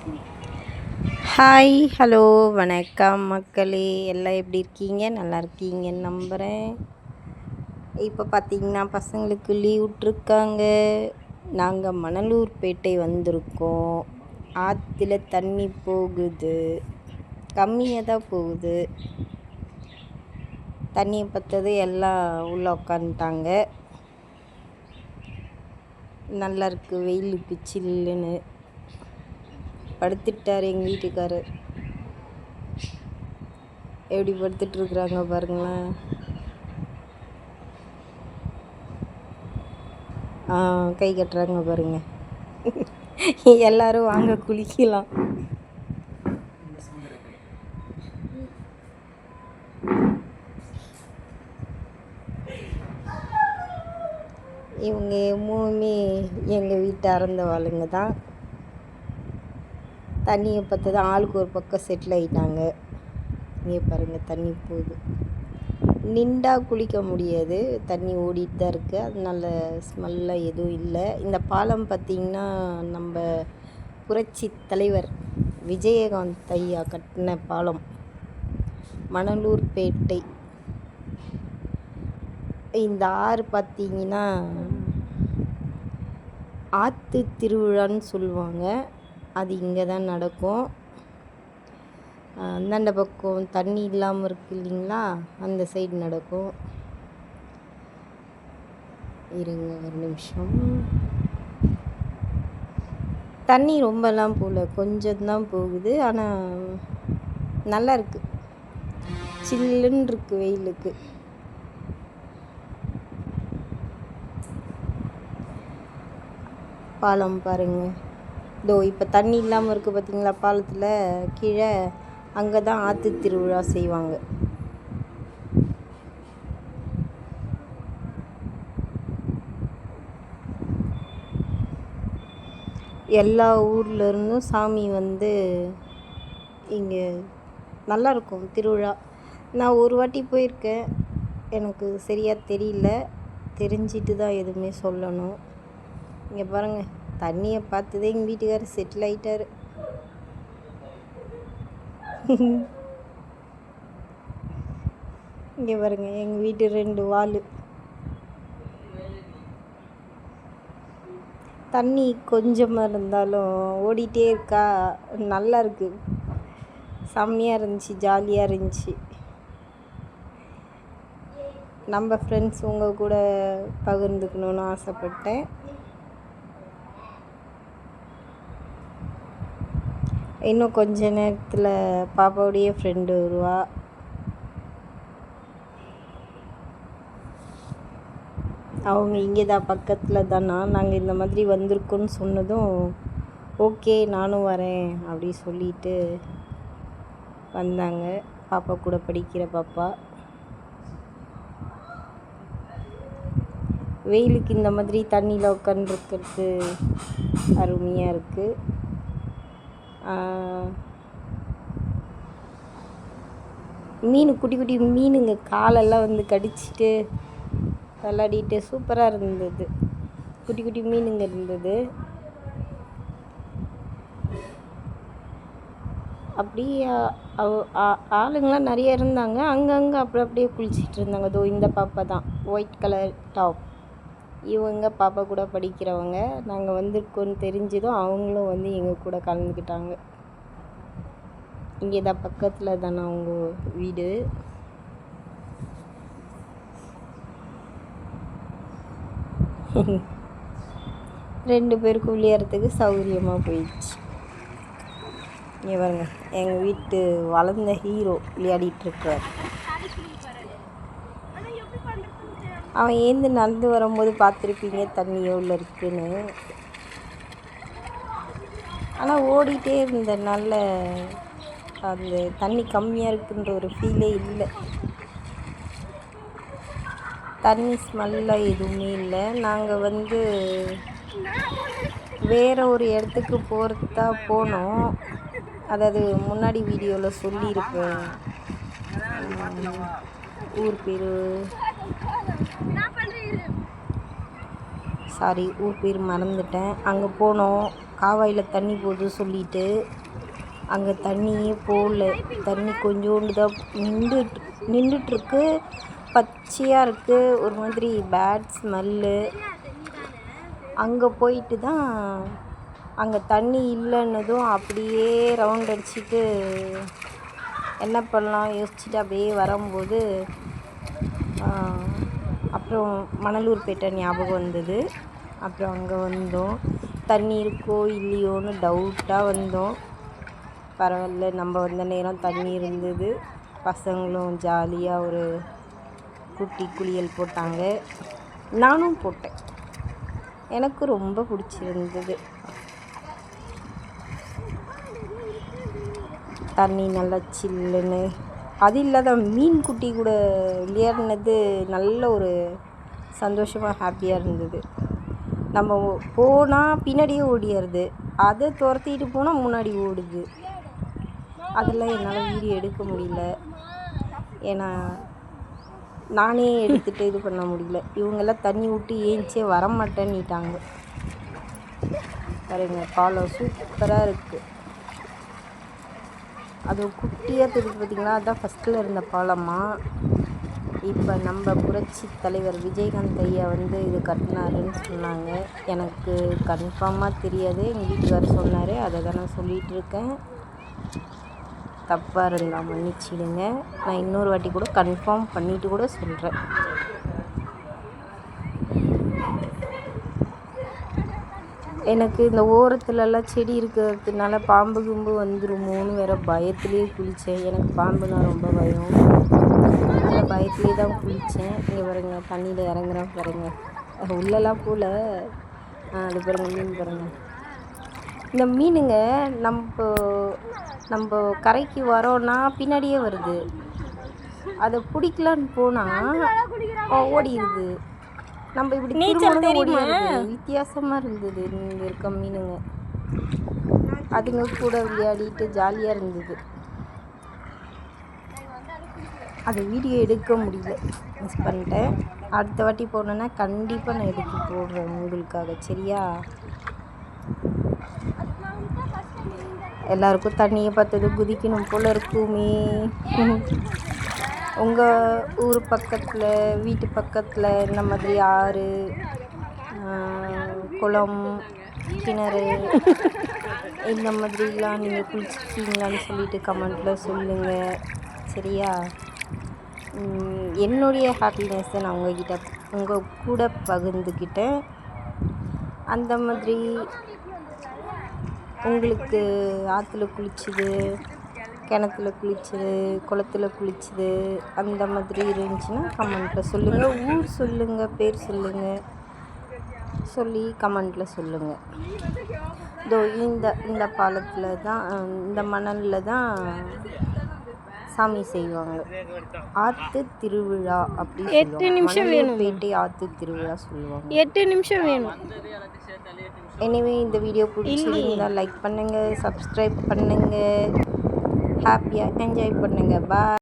Hi hello வணக்கம் மக்களே, எல்லாம் எப்படி இருக்கீங்க? நல்லா இருக்கீங்கன்னு நம்புகிறேன். இப்போ பார்த்திங்கன்னா பசங்களுக்கு லீவ் விட்ருக்காங்க. நாங்கள் மணலூர்பேட்டை வந்திருக்கோம். ஆற்றுல தண்ணி போகுது, கம்மியாக தான் போகுது. தண்ணியை பற்றது எல்லாம் உள்ளே உட்காந்துட்டாங்க. நல்லா இருக்குது, வெயிலுக்கு சில்லுன்னு படுத்துட்டார் எங்கள் வீட்டுக்காரர். எப்படி படுத்துட்ருக்குறாங்க பாருங்களேன். கை கட்டுறாங்க பாருங்க. எல்லாரும் வாங்க குளிக்கலாம். இவங்க மூணுமே எங்கள் வீட்டை அறந்தவாளுங்க தான். தண்ணியை பற்றி தான் ஆளுக்கு ஒரு பக்கம் செட்டில் ஆகிட்டாங்க. இங்கே பாருங்கள், தண்ணி போகுது. நின்றா குளிக்க முடியாது, தண்ணி ஓடிட்டு தான் இருக்குது. அதனால ஸ்மெல்லாம் எதுவும் இல்லை. இந்த பாலம் பார்த்திங்கன்னா நம்ம புரட்சி தலைவர் விஜயகாந்த் ஐயா கட்டின பாலம். மணலூர்பேட்டை. இந்த ஆறு பார்த்திங்கன்னா ஆற்று திருவிழான்னு சொல்லுவாங்க. அது இங்கே தான் நடக்கும். அந்தாண்ட பக்கம் தண்ணி இல்லாமல் இருக்குது இல்லைங்களா, அந்த சைடு நடக்கும். இருங்க ஒரு நிமிஷம். தண்ணி ரொம்பலாம் போகல, கொஞ்சம்தான் போகுது. ஆனால் நல்லா இருக்குது, சில்லுன்னு இருக்குது வெயிலுக்கு. பாலம் பாருங்கள். இதோ இப்போ தண்ணி இல்லாமல் இருக்குது பார்த்திங்களா பாலத்தில் கீழே. அங்கே தான் ஆற்று திருவிழா செய்வாங்க. எல்லா ஊர்லேருந்தும் சாமி வந்து இங்கே நல்லாயிருக்கும் திருவிழா. நான் ஒரு வாட்டி போயிருக்கேன், எனக்கு சரியாக தெரியல. தெரிஞ்சிட்டு தான் எதுவுமே சொல்லணும். இங்கே பாருங்கள், தண்ணியை பார்த்ததே எங்கள் வீட்டுக்காரர் செட்டில் ஆகிட்டார். இங்கே பாருங்கள், எங்கள் வீட்டு 2 வால். தண்ணி கொஞ்சமாக இருந்தாலும் ஓடிட்டே இருக்கா, நல்லா இருக்குது, செம்மையாக இருந்துச்சு, ஜாலியாக இருந்துச்சு. நம்ம ஃப்ரெண்ட்ஸ் உங்கள் கூட பகிர்ந்துக்கணுன்னு ஆசைப்பட்டேன். இன்னும் கொஞ்ச நேரத்தில் பாப்பாவுடைய ஃப்ரெண்டு வருவா. அவங்க இங்கே தான் பக்கத்தில் தானா. நாங்கள் இந்த மாதிரி வந்திருக்கோன்னு சொன்னதும் ஓகே நானும் வரேன் அப்படி சொல்லிட்டு வந்தாங்க. பாப்பா கூட படிக்கிற பாப்பா. வெயிலுக்கு இந்த மாதிரி தண்ணியில் உட்காந்துருக்கிறது அருமையாக இருக்குது. மீன், குட்டி குட்டி மீனுங்க காலெல்லாம் வந்து கடிச்சிட்டு விளாடிட்டு சூப்பராக இருந்தது. குட்டி குட்டி மீனுங்க இருந்தது. அப்படி ஆளுங்களாம் நிறைய இருந்தாங்க. அங்கங்கே அப்படியே குளிச்சிட்டு இருந்தாங்க. இதோ இந்த பாப்பா தான், ஒயிட் கலர் டாப். இவங்க பாப்பா கூட படிக்கிறவங்க. நாங்கள் வந்திருக்கோன்னு தெரிஞ்சதும் அவங்களும் வந்து எங்கள் கூட கலந்துக்கிட்டாங்க. இங்கே தான் பக்கத்தில் தானே அவங்க வீடு. ரெண்டு பேருக்கும் விளையாடுறதுக்கு சௌகரியமாக போயிடுச்சு. இங்கே பாருங்க, எங்கள் வீட்டு வளர்ந்த ஹீரோ விளையாடிட்டுருக்கார். அவன் ஏந்து நடந்து வரும்போது பார்த்துருப்பீங்க தண்ணி எவ்வளோ இருக்குன்னு. ஆனால் ஓடிட்டே இருந்தனால அந்த தண்ணி கம்மியாக இருக்குன்ற ஒரு ஃபீலே இல்லை. தண்ணி ஸ்மெல்லாம் எதுவுமே இல்லை. நாங்கள் வந்து வேறு ஒரு இடத்துக்கு போகிறதா போனோம். அதாவது முன்னாடி வீடியோவில் சொல்லியிருப்பேன். ஊர் பேர் மறந்துட்டேன். அங்கே போனோம், காவாயில் தண்ணி போகுது சொல்லிட்டு அங்கே தண்ணியே போகல. தண்ணி கொஞ்சோண்டு தான் நின்றுட்டுருக்கு. பச்சையாக இருக்குது, ஒரு மாதிரி பேட் ஸ்மெல்லு. அங்கே போயிட்டு தான் அங்கே தண்ணி இல்லைன்னதும் அப்படியே ரவுண்ட் அடிச்சுட்டு என்ன பண்ணலாம் யோசிச்சுட்டு அப்படியே வரும்போது அப்புறம் மணலூர்பேட்டை ஞாபகம் வந்தது. அப்புறம் அங்கே வந்தோம். தண்ணி இருக்கோ இல்லையோன்னு டவுட்டாக வந்தோம். பரவாயில்ல, நம்ம வந்த நேரம் தண்ணி இருந்தது. பசங்களும் ஜாலியாக ஒரு குட்டி குளியல் போட்டாங்க. நானும் போட்டேன். எனக்கு ரொம்ப பிடிச்சிருந்தது. தண்ணி நல்லா சில்லுன்னு. அது இல்லாத மீன் குட்டி கூட விளையாடினது நல்ல ஒரு சந்தோஷமாக ஹாப்பியாக இருந்தது. நம்ம போனால் பின்னாடியே ஓடிடுறது, அதை துரத்திட்டு போனால் முன்னாடி ஓடுது. அதெல்லாம் என்னால் வீடியோ எடுக்க முடியல. ஏன்னா நானே எடுத்துகிட்டு இது பண்ண முடியல. இவங்கெல்லாம் தண்ணி விட்டு ஏஞ்சியே வரமாட்டேன்னிட்டாங்க. பாருங்க, பாலம் சூப்பராக இருக்குது. அது குட்டியாக தெரியுது பார்த்திங்களா, அதுதான் ஃபஸ்ட்டில் இருந்த பாலமா. இப்போ நம்ம புரட்சி தலைவர் விஜயகாந்த் ஐயா இது கட்டினாருன்னு சொன்னாங்க. எனக்கு கன்ஃபார்மாக தெரியாது, எங்கள் வீட்டுக்காரர் சொன்னார். அதை தான் நான் சொல்லிகிட்டு இருக்கேன். தப்பாக இருந்தால் மன்னிச்சிடுங்க. நான் இன்னொரு வாட்டி கூட கன்ஃபார்ம் பண்ணிவிட்டு கூட சொல்கிறேன். எனக்கு இந்த ஓரத்துலலாம் செடி இருக்கிறதுனால பாம்பு கும்பு வந்துருமோன்னு வேறு பயத்துலேயே குளித்தேன். எனக்கு பாம்புனா ரொம்ப பயம். அந்த பயத்துலேயே தான் குளித்தேன். இங்கே பாருங்க, தண்ணியில் இறங்குறேன் பாருங்கள். உள்ளெல்லாம் போல் அது பாருங்கள், மீன் பாருங்கள். இந்த மீனுங்க நம்ம கரைக்கு வரோன்னா பின்னாடியே வருது. அதை பிடிக்கலான்னு போனால் ஓடிடுது. நம்ம இப்படி திரும்ப ஓடிடுது. வித்தியாசமாக இருந்தது இங்கே இருக்க மீனுங்க. அதுங்க கூட விளையாடிட்டு ஜாலியாக இருந்தது. அதை வீடியோ எடுக்க முடியல, மிஸ் பண்ணிட்டேன். அடுத்த வாட்டி போனேன்னா கண்டிப்பாக நான் எடுத்து போடுறேன் உங்களுக்காக, சரியா? எல்லாருக்கும் தண்ணியை பார்த்தது குதிக்கணும் போல் இருக்குமே. உங்கள் ஊர் பக்கத்தில், வீட்டு பக்கத்தில் இந்த மாதிரி ஆறு, குளம், கிணறு இந்த மாதிரிலாம் நீங்கள் குளிச்சிருக்கீங்களான்னு சொல்லிட்டு கமெண்ட்டில் சொல்லுங்கள், சரியா? என்னுடைய ஹாப்பினஸ்ஸை நான் உங்கள் கூட பகிர்ந்துக்கிட்டேன். அந்த மாதிரி உங்களுக்கு ஆற்றுல குளிச்சது, கிணத்துல குளிச்சது, குளத்துல குளிச்சது அந்த மாதிரி இருந்துச்சுன்னா கமெண்ட்டில் சொல்லுங்கள். ஊர் சொல்லுங்கள், பேர் சொல்லுங்கள், சொல்லி கமெண்ட்டில் சொல்லுங்கள். இதோ இந்த பாலத்தில் தான், இந்த மணலில் தான் சாமி செய்வாங்க. ஆற்று திருவிழா அப்படி 8 நிமிஷம் வேணும். பேட்டை ஆற்று திருவிழா சொல்லுவாங்க. 8 நிமிஷம் வேணும். எனிவே இந்த வீடியோ பிடிச்சிருந்தா லைக் பண்ணுங்கள், சப்ஸ்கிரைப் பண்ணுங்கள், ஹாப்பியாக என்ஜாய் பண்ணுங்கள். பாய்.